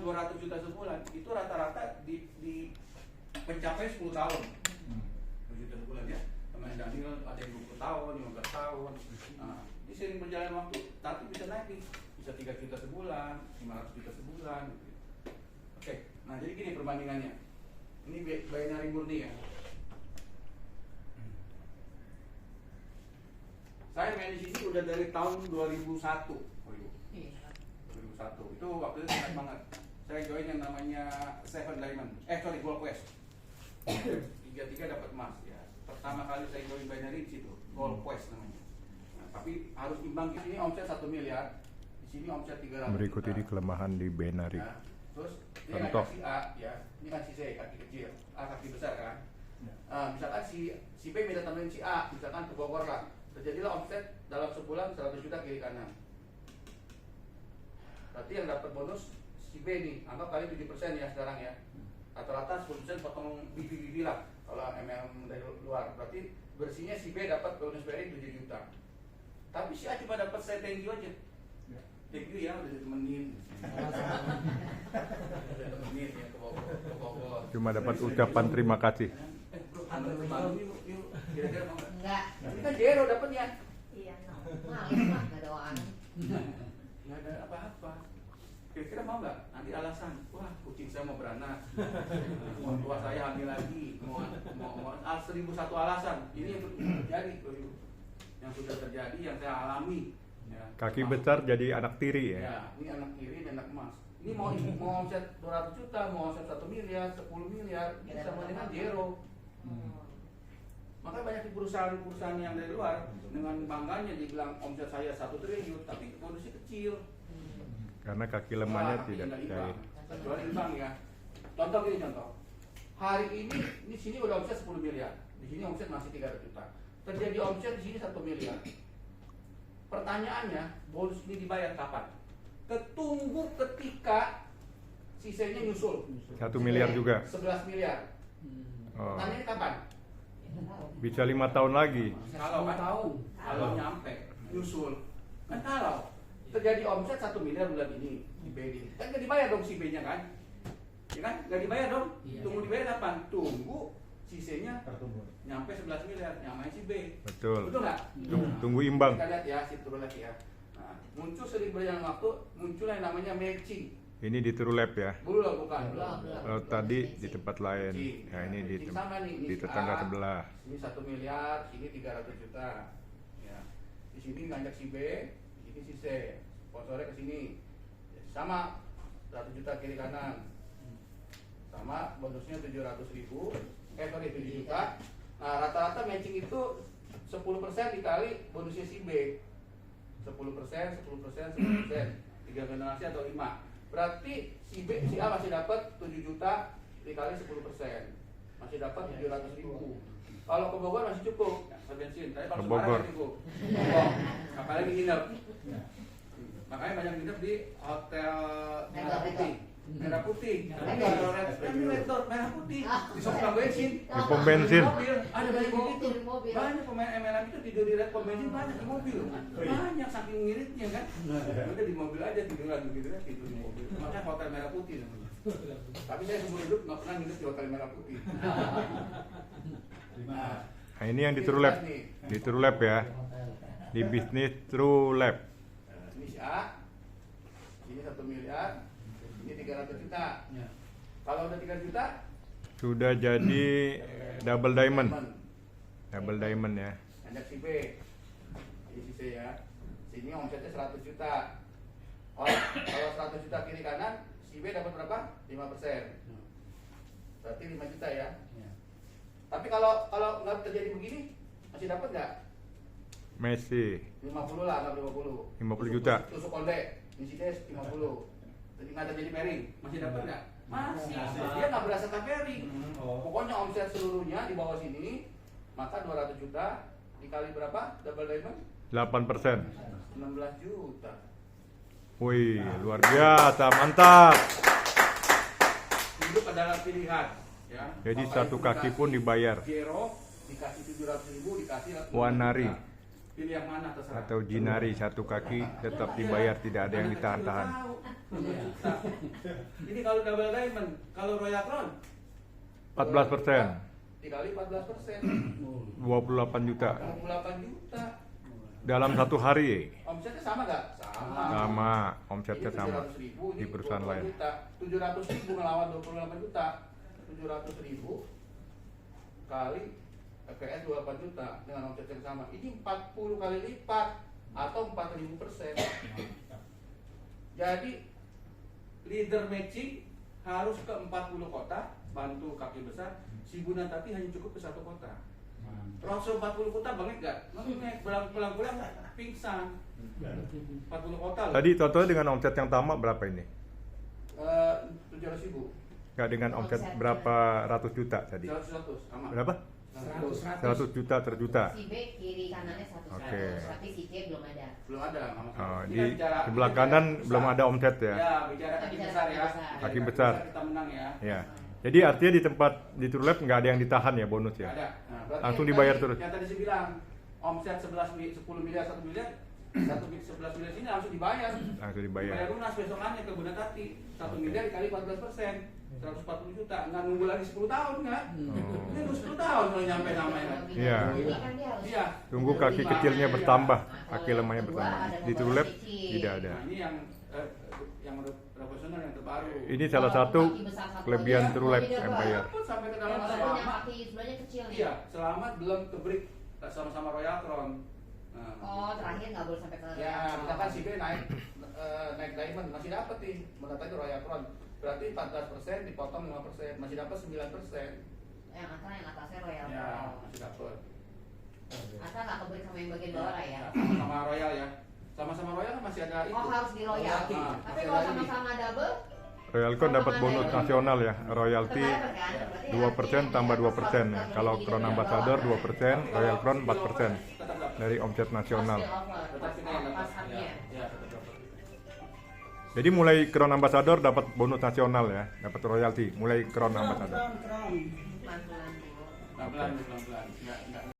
cuma 200 juta sebulan, itu rata-rata di mencapai 10 tahun. 10 juta sebulan ya. Teman Daniel ada yang 20 tahun, 15 tahun. Nah, ini sering berjalan waktu, tapi bisa naik nih. Bisa 3 juta sebulan, 500 juta sebulan. Oke, nah jadi gini perbandingannya. Ini binary murni ya. Saya main di sini udah dari tahun 2001. 2001 itu waktu itu sangat banget. Saya join yang namanya Gold Quest. 33 dapat emas ya. Pertama kali saya join binary di situ, Gold Quest namanya. Nah, tapi harus imbang. Di sini omset 1 miliar, di sini omset 300. Berikut ini kelemahan di binary. Nah, terus ini kan kaki A ya, ini kan si C kaki kecil, A kaki besar kan. Misalkan si B minta tambahin si A, misalkan ke Bogor lah. Terjadilah omset dalam sebulan 100 juta kiri kanan. Berarti yang dapat bonus si B nih, anggap kali 7% ya sekarang ya. Rata-rata 10% potong bibi lah kalau MLM dari luar. Berarti bersihnya si B dapat bonus BRI 7 juta. Tapi si A cuma dapat saya thank you aja. Thank you ya udah ditemenin. Udah ditemenin ya ke Bogor. Cuma dapat ucapan terima kasih. Bro, yuk, kira-kira mau nggak? Enggak. Ini kan zero dapatnya. Iya, no. Males nggak ada orang. Nggak ada apa-apa. Kira-kira mau nggak? Nanti alasan, wah kucing saya mau beranak, mau tua saya hamil lagi, mau 1001 alasan. Ini yang terjadi, yang sudah terjadi, yang saya alami. Ya. Kaki besar jadi anak tiri ya. Ya, ini anak kiri dan anak emas. Ini mau omset 200 juta, mau omset 1 miliar, 10 miliar, ini sama dengan zero. Makanya banyak di perusahaan-perusahaan yang dari luar dengan bangganya dibilang omset saya 1 triliun, tapi bonusnya kecil. Karena kaki lemahnya tidak cair. Kecuali imbang ya. Contoh gini contoh. Hari ini di sini udah omset 10 miliar, di sini omset masih 300 juta. Terjadi omset di sini 1 miliar. Pertanyaannya, bonus ini dibayar kapan? Ketunggu ketika sisanya nyusul. 1 miliar juga. 11 miliar. Oh. Pertanyaannya kapan? Bisa 5 tahun lagi. Kalau kan kalau nyampe nyusul. Kan kalau terjadi omset 1 miliar bulan ini di BD, kan nggak dibayar dong si B-nya kan? Ya kan? Nggak dibayar dong. Tunggu dibayar kapan? Tunggu sisanya nyampe 11 miliar, nyamain si B. Betul. Betul nggak? Tunggu imbang. Kita lihat ya, situ lagi ya. Nah, muncul sering berjalan waktu, muncul yang namanya matching. Ini di True Lab ya. Belum, bukan. Kalau tadi di tempat lain. Ya ini Sama nih, ini di si tetangga A, sebelah. Ini 1 miliar, ini 300 juta. Ya. Di sini ngajak si B, di sini si C. Sponsornya ke sini. Sama 100 juta kiri kanan. Sama bonusnya 700.000. 7 juta. Nah, rata-rata matching itu 10% dikali bonusnya si B. 10%, 3 generasi atau 5. Berarti si A masih dapat 7 juta dikali 10%. Masih dapat 700.000. Kalau ke Bogor masih cukup ke bensin. Tapi kalau Semarang cukup. Apalagi nginep. Makanya banyak nginep di hotel Merah Putih. Merah Putih. Red Door Merah Putih. Di sebelah bensin. Di pom bensin. Ada banyak mobil. Banyak pemain MLM itu tidur di red pom bensin, banyak di mobil. Banyak saking ngiritnya kan. Udah di mobil aja tidur lagi gitu kan, tidur di mobil. Makanya hotel Merah Putih namanya. Tapi saya seumur hidup nggak pernah nginep di hotel Merah Putih. Nah ini yang di True Lab. Di True Lab ya. Di bisnis True Lab. Ini si A, ini 1 miliar, ini 300 juta. Kalau udah 3 juta, Sudah jadi double diamond. Double diamond ya. ngajak si B, ini si C ya. Sini omsetnya 100 juta. Kalau 100 juta kiri kanan, si B dapat berapa? 5%. Berarti 5 juta ya. Tapi kalau nggak terjadi begini, masih dapat nggak? Messi 50 lah, nggak 50. 50 juta. Tusuk konde, insides 50. Jadi nggak terjadi pairing, masih dapat nggak? Masih. Dia nggak berdasarkan pairing. Pokoknya omset seluruhnya di bawah sini, maka 200 juta dikali berapa? Double diamond? 8%. 16 juta. Wih, luar biasa, mantap. Hidup adalah pilihan. Ya. Jadi Bapak satu Ibu kaki dikasih pun dibayar. Zero, dikasih 700.000, dikasih 16 Wanari. juta. pilih yang mana terserah. Atau Jinari satu kaki tetap dibayar, tidak ada yang ditahan-tahan. Ini kalau double diamond, kalau Royal Crown 14%, dikali 14%, 28 juta 28 juta. dalam satu hari. Omsetnya sama nggak? Sama, omsetnya Ini sama 700.000, ini di perusahaan 20 lain. juta. 700.000 ngelawan 28 juta. 700.000 kali EPS 28 juta dengan omset yang sama. Ini 40 kali lipat atau 4.000%. Jadi leader matching harus ke 40 kota, bantu kaki besar. Sibunan tapi hanya cukup ke 1 kota. Rasul 40 kota banget nggak? Nggak, pulang-pulang pingsan. 40 kota loh. Tadi total dengan omset yang tamat berapa ini? 700.000. Nggak, dengan omset berapa ratus juta tadi? 100 sama. Berapa? 100 juta terjuta. Si B kiri kanannya 100, Oke. tapi si C belum ada. Belum ada sama. Oh, Kita di bicara- sebelah bicara kanan besar. belum ada omset ya? Ya, bicara kaki Bicara besar kaki ya. besar. Kaki besar. Kita menang ya. Ya. Jadi artinya di tempat di Trulab nggak ada yang ditahan ya bonus ya? Nggak ada. Nah, berarti Langsung yang dibayar tadi- terus. Yang tadi saya bilang omset 10 miliar 1 miliar 11 miliar sini langsung dibayar. Langsung dibayar. Bayar lunas besokannya ke Bunda Tati. 1 miliar dikali 14%. 140 juta. Nggak nunggu lagi 10 tahun nggak? Ini nunggu 10 tahun kalau nyampe namanya. Iya. Ini kan dia harus Iya. Tunggu kaki kecilnya bertambah, kaki lemahnya bertambah. Di Trulab tidak ada. Nah, ini yang profesional yang terbaru. Ini salah satu kelebihan Iya, Trulab iya, Empire. walaupun sampai ke dalam yang selamat. kaki sebelahnya kecil nih. Iya, selamat belum ke break sama-sama Royal Crown. Nah, Oh, terakhir nggak boleh sampai ke. ya, misalkan si B naik diamond masih dapat nih, mendatangi Royal Crown. Berarti 14% dipotong 5%, masih dapat 9%. Yang atasnya Royal. Ya, masih dapat. Asal nggak kebeli sama yang bagian bawah lah ya. Sama-sama Royal ya. Sama-sama Royal kan masih ada itu. Oh, harus di Royal. Nah, Tapi masih kalau ada ini. sama-sama double, Royalcon dapat bonus nasional ya, royalti tetap kan? Berarti 2% tambah 2%. Ya. Kalau Crown Ambassador 2%, Royal Crown 4% Tetap dapat. dari omset nasional. Tetap kita yang dapat. Pas haknya. Ya, tetap dapat. Jadi mulai Crown Ambassador dapat bonus nasional ya, dapat royalti mulai Crown Ambassador. Pelan-pelan dulu. Pelan-pelan. Nggak